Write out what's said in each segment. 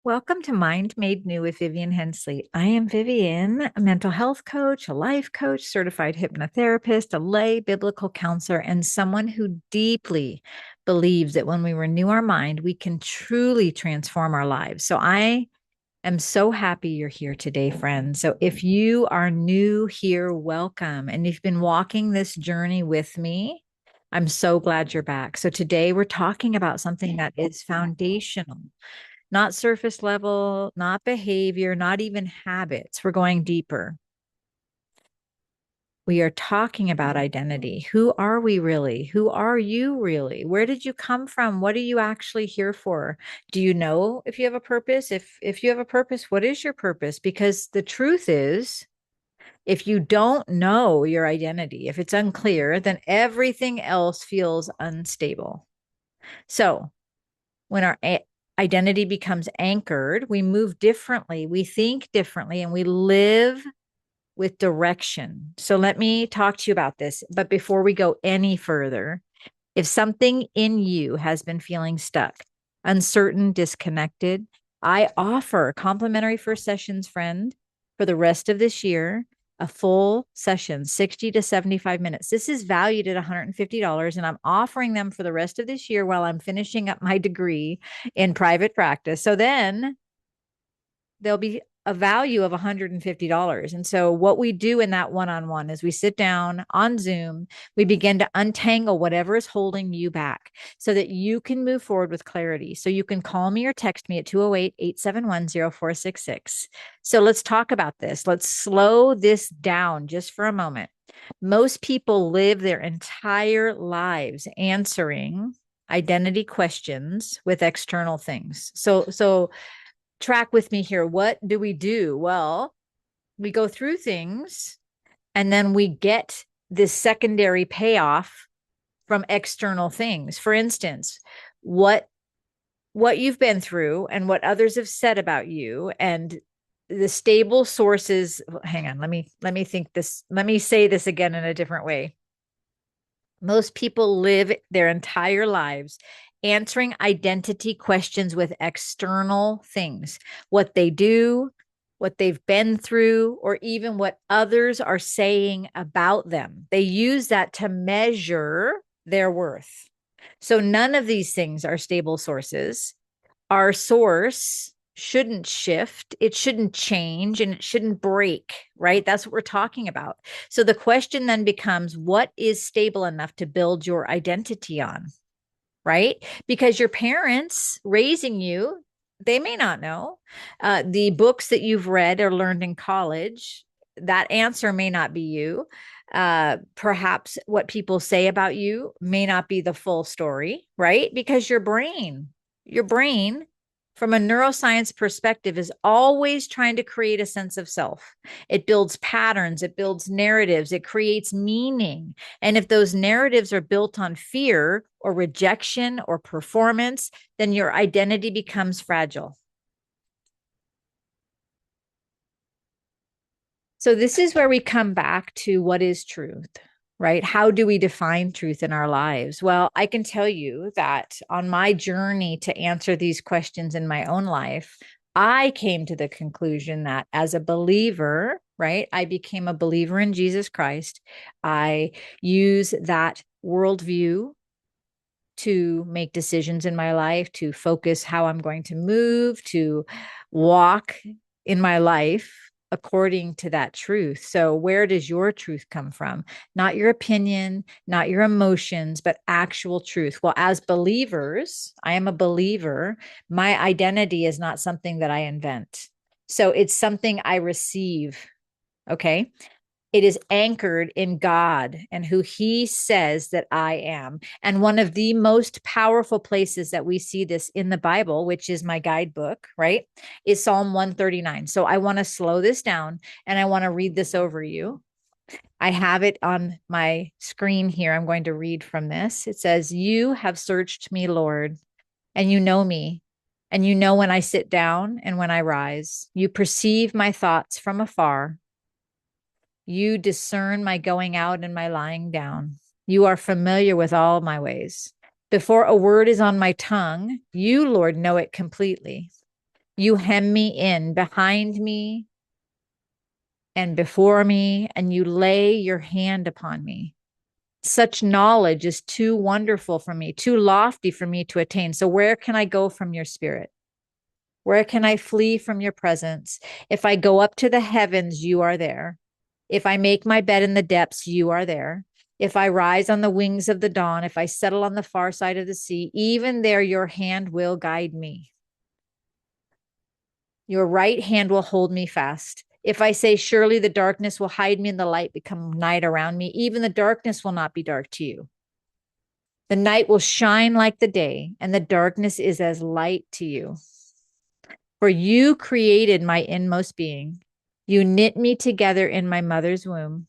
Welcome to Mind Made New with Vivian Hensley. I am Vivian, a mental health coach, a life coach, certified hypnotherapist, a lay biblical counselor, and someone who deeply believes that when we renew our mind, we can truly transform our lives. So I am so happy you're here today, friends. So if you are new here, welcome. And you've been walking this journey with me, I'm so glad you're back. So today we're talking about something that is foundational, not surface level, not behavior, not even habits. We're going deeper. We are talking about identity. Who are we really? Who are you really? Where did you come from? What are you actually here for? Do you know if you have a purpose? If you have a purpose, what is your purpose? Because the truth is, if you don't know your identity, if it's unclear, then everything else feels unstable. So, when our identity becomes anchored, we move differently, we think differently, and we live with direction. So let me talk to you about this. But before we go any further, if something in you has been feeling stuck, uncertain, disconnected, I offer complimentary first sessions, friend, for the rest of this year, a full session, 60 to 75 minutes. This is valued at $150, and I'm offering them for the rest of this year while I'm finishing up my degree in private practice. So then there'll be a value of $150. And so what we do in that one-on-one is we sit down on Zoom, we begin to untangle whatever is holding you back so that you can move forward with clarity. So you can call me or text me at 208-871-0466. So let's talk about this. Let's slow this down just for a moment. Most people live their entire lives answering identity questions with external things. So track with me here. What do we do? Well, we go through things and then we get this secondary payoff from external things. For instance, what you've been through and what others have said about you and the stable sources. Hang on, let me think this. Let me say this again in a different way. Most people live their entire lives answering identity questions with external things, what they do, what they've been through, or even what others are saying about them. They use that to measure their worth. So none of these things are stable sources. Our source shouldn't shift, it shouldn't change, and it shouldn't break, right? That's what we're talking about. So the question then becomes, what is stable enough to build your identity on, right? Because your parents raising you, they may not know. The books that you've read or learned in college, that answer may not be you. Perhaps what people say about you may not be the full story, right? Because your brain, from a neuroscience perspective, is always trying to create a sense of self. It builds patterns, it builds narratives, it creates meaning. And if those narratives are built on fear or rejection or performance, then your identity becomes fragile. So, this is where we come back to what is truth, right? How do we define truth in our lives? Well, I can tell you that on my journey to answer these questions in my own life, I came to the conclusion that as a believer, right, I became a believer in Jesus Christ. I use that worldview to make decisions in my life, to focus how I'm going to move, to walk in my life according to that truth. So, where does your truth come from? Not your opinion, not your emotions, but actual truth. Well, as believers, I am a believer. My identity is not something that I invent. So, it's something I receive. Okay. It is anchored in God and who he says that I am. And one of the most powerful places that we see this in the Bible, which is my guidebook, right, is Psalm 139. So I want to slow this down and I want to read this over you. I have it on my screen here. I'm going to read from this. It says, "You have searched me, Lord, and you know me. And you know when I sit down and when I rise. You perceive my thoughts from afar. You discern my going out and my lying down. You are familiar with all my ways. Before a word is on my tongue, you, Lord, know it completely. You hem me in behind me and before me, and you lay your hand upon me. Such knowledge is too wonderful for me, too lofty for me to attain. So, where can I go from your spirit? Where can I flee from your presence? If I go up to the heavens, you are there. If I make my bed in the depths, you are there. If I rise on the wings of the dawn, if I settle on the far side of the sea, even there your hand will guide me. Your right hand will hold me fast. If I say, surely the darkness will hide me and the light become night around me, even the darkness will not be dark to you. The night will shine like the day, and the darkness is as light to you. For you created my inmost being. You knit me together in my mother's womb.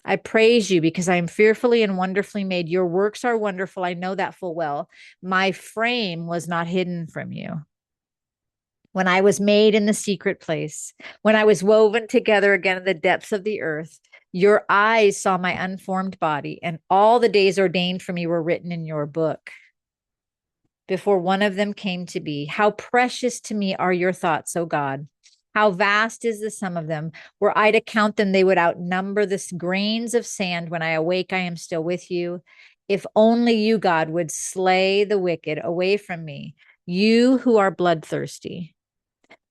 I praise you because I am fearfully and wonderfully made. Your works are wonderful. I know that full well. My frame was not hidden from you. When I was made in the secret place, when I was woven together again in the depths of the earth, your eyes saw my unformed body, and all the days ordained for me were written in your book before one of them came to be. How precious to me are your thoughts, O God. How vast is the sum of them. Were I to count them, they would outnumber the grains of sand. When I awake, I am still with you. If only you, God, would slay the wicked away from me, you who are bloodthirsty.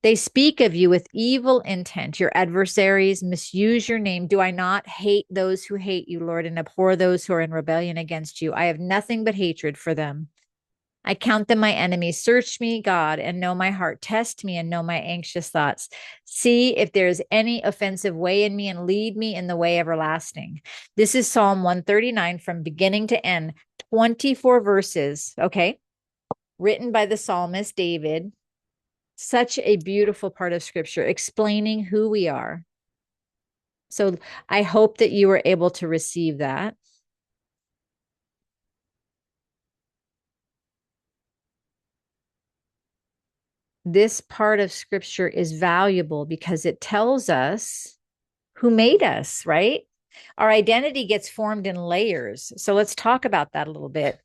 They speak of you with evil intent. Your adversaries misuse your name. Do I not hate those who hate you, Lord, and abhor those who are in rebellion against you? I have nothing but hatred for them. I count them my enemies. Search me, God, and know my heart. Test me and know my anxious thoughts. See if there is any offensive way in me and lead me in the way everlasting. This is Psalm 139 from beginning to end, 24 verses, okay? Written by the psalmist David. Such a beautiful part of scripture explaining who we are. So I hope that you were able to receive that. This part of scripture is valuable because it tells us who made us, right? Our identity gets formed in layers. So let's talk about that a little bit.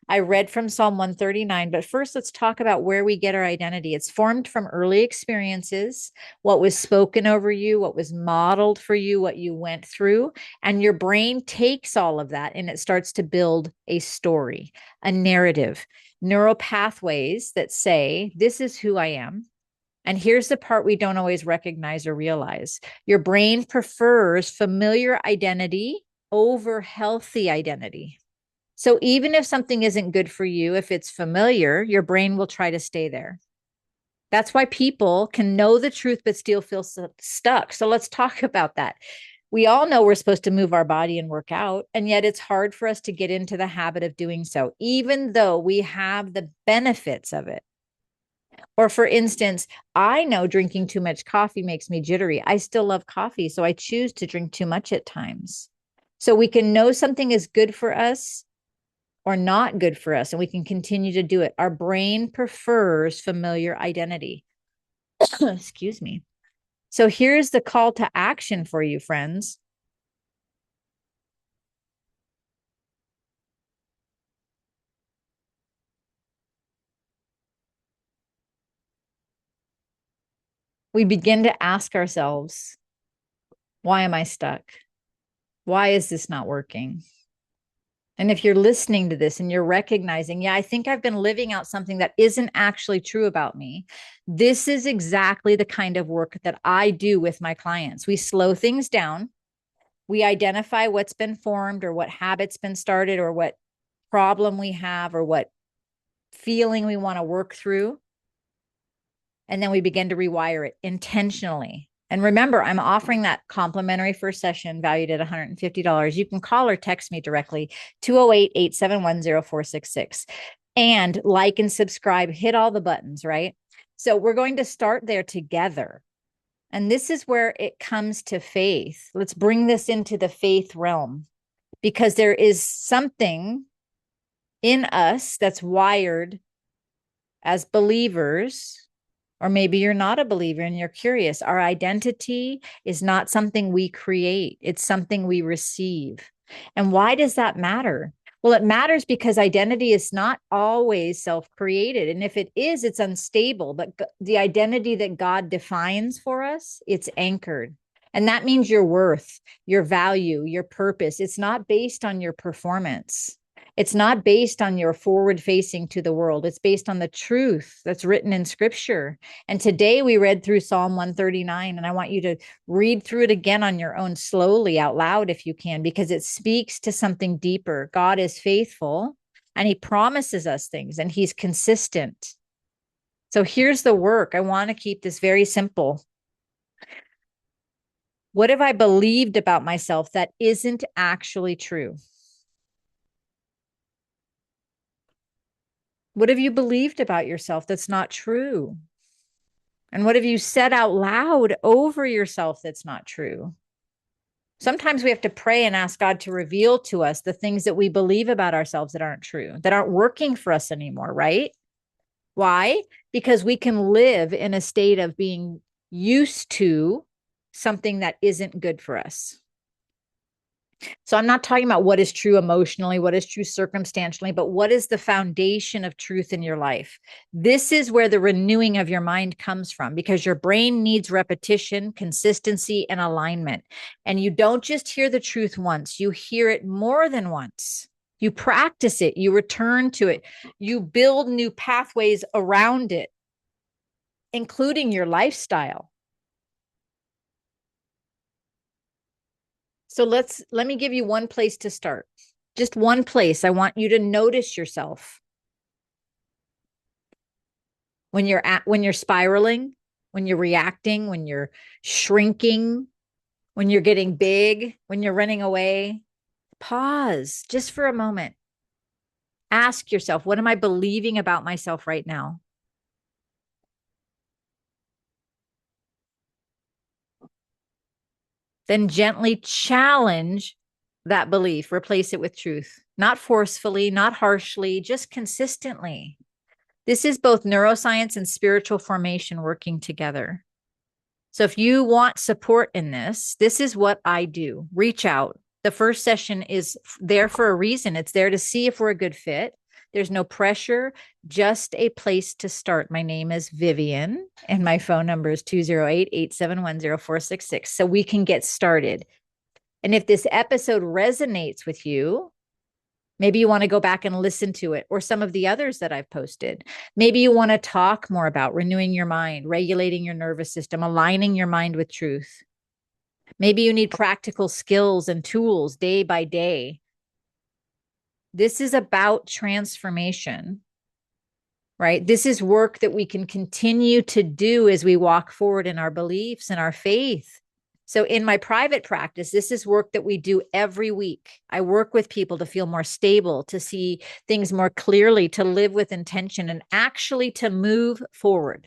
I read from Psalm 139, but first let's talk about where we get our identity. It's formed from early experiences, what was spoken over you, what was modeled for you, what you went through, and your brain takes all of that and it starts to build a story, a narrative, neural pathways that say, this is who I am. And here's the part we don't always recognize or realize. Your brain prefers familiar identity over healthy identity. So even if something isn't good for you, if it's familiar, your brain will try to stay there. That's why people can know the truth but still feel stuck. So let's talk about that. We all know we're supposed to move our body and work out, and yet it's hard for us to get into the habit of doing so, even though we have the benefits of it. Or for instance, I know drinking too much coffee makes me jittery. I still love coffee, so I choose to drink too much at times. So we can know something is good for us or not good for us, and we can continue to do it. Our brain prefers familiar identity. Excuse me. So here's the call to action for you, friends. We begin to ask ourselves, why am I stuck? Why is this not working? And if you're listening to this and you're recognizing, yeah, I think I've been living out something that isn't actually true about me, this is exactly the kind of work that I do with my clients. We slow things down. We identify what's been formed or what habit's been started or what problem we have or what feeling we want to work through. And then we begin to rewire it intentionally. And remember, I'm offering that complimentary first session valued at $150. You can call or text me directly, 208-871-0466. And like and subscribe, hit all the buttons, right? So we're going to start there together. And this is where it comes to faith. Let's bring this into the faith realm because there is something in us that's wired as believers. Or maybe you're not a believer and you're curious. Our identity is not something we create, it's something we receive. And why does that matter? Well, it matters because identity is not always self-created. And if it is, it's unstable. But the identity that God defines for us, it's anchored. And that means your worth, your value, your purpose. It's not based on your performance. It's not based on your forward facing to the world. It's based on the truth that's written in scripture. And today we read through Psalm 139, and I want you to read through it again on your own slowly out loud if you can, because it speaks to something deeper. God is faithful and he promises us things and he's consistent. So here's the work. I want to keep this very simple. What have I believed about myself that isn't actually true? What have you believed about yourself that's not true? And what have you said out loud over yourself that's not true? Sometimes we have to pray and ask God to reveal to us the things that we believe about ourselves that aren't true, that aren't working for us anymore, right? Why? Because we can live in a state of being used to something that isn't good for us. So I'm not talking about what is true emotionally, what is true circumstantially, but what is the foundation of truth in your life? This is where the renewing of your mind comes from, because your brain needs repetition, consistency, and alignment. And you don't just hear the truth once, you hear it more than once. You practice it, you return to it, you build new pathways around it, including your lifestyle. So let me give you one place to start. Just one place. I want you to notice yourself when you're spiraling, when you're reacting, when you're shrinking, when you're getting big, when you're running away. Pause just for a moment. Ask yourself, what am I believing about myself right now? Then gently challenge that belief, replace it with truth, not forcefully, not harshly, just consistently. This is both neuroscience and spiritual formation working together. So if you want support in this, this is what I do. Reach out. The first session is there for a reason. It's there to see if we're a good fit. There's no pressure, just a place to start. My name is Vivian, and my phone number is 208-871-0466. So we can get started. And if this episode resonates with you, maybe you want to go back and listen to it or some of the others that I've posted. Maybe you want to talk more about renewing your mind, regulating your nervous system, aligning your mind with truth. Maybe you need practical skills and tools day by day. This is about transformation, right? This is work that we can continue to do as we walk forward in our beliefs and our faith. So in my private practice, this is work that we do every week. I work with people to feel more stable, to see things more clearly, to live with intention, and actually to move forward.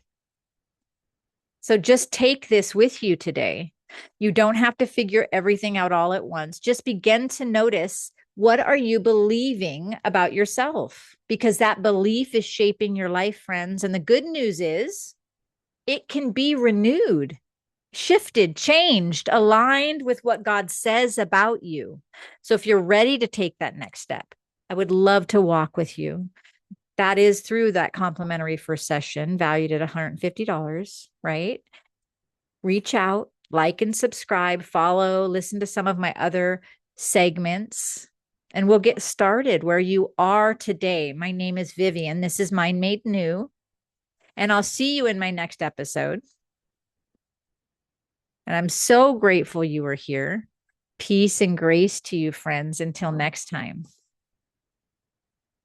So just take this with you today. You don't have to figure everything out all at once. Just begin to notice, what are you believing about yourself? Because that belief is shaping your life, friends. And the good news is it can be renewed, shifted, changed, aligned with what God says about you. So if you're ready to take that next step, I would love to walk with you. That is through that complimentary first session valued at $150, right? Reach out, like and subscribe, follow, listen to some of my other segments, and we'll get started where you are today. My name is Vivian. This is Mind Made New, and I'll see you in my next episode. And I'm so grateful you were here. Peace and grace to you, friends. Until next time.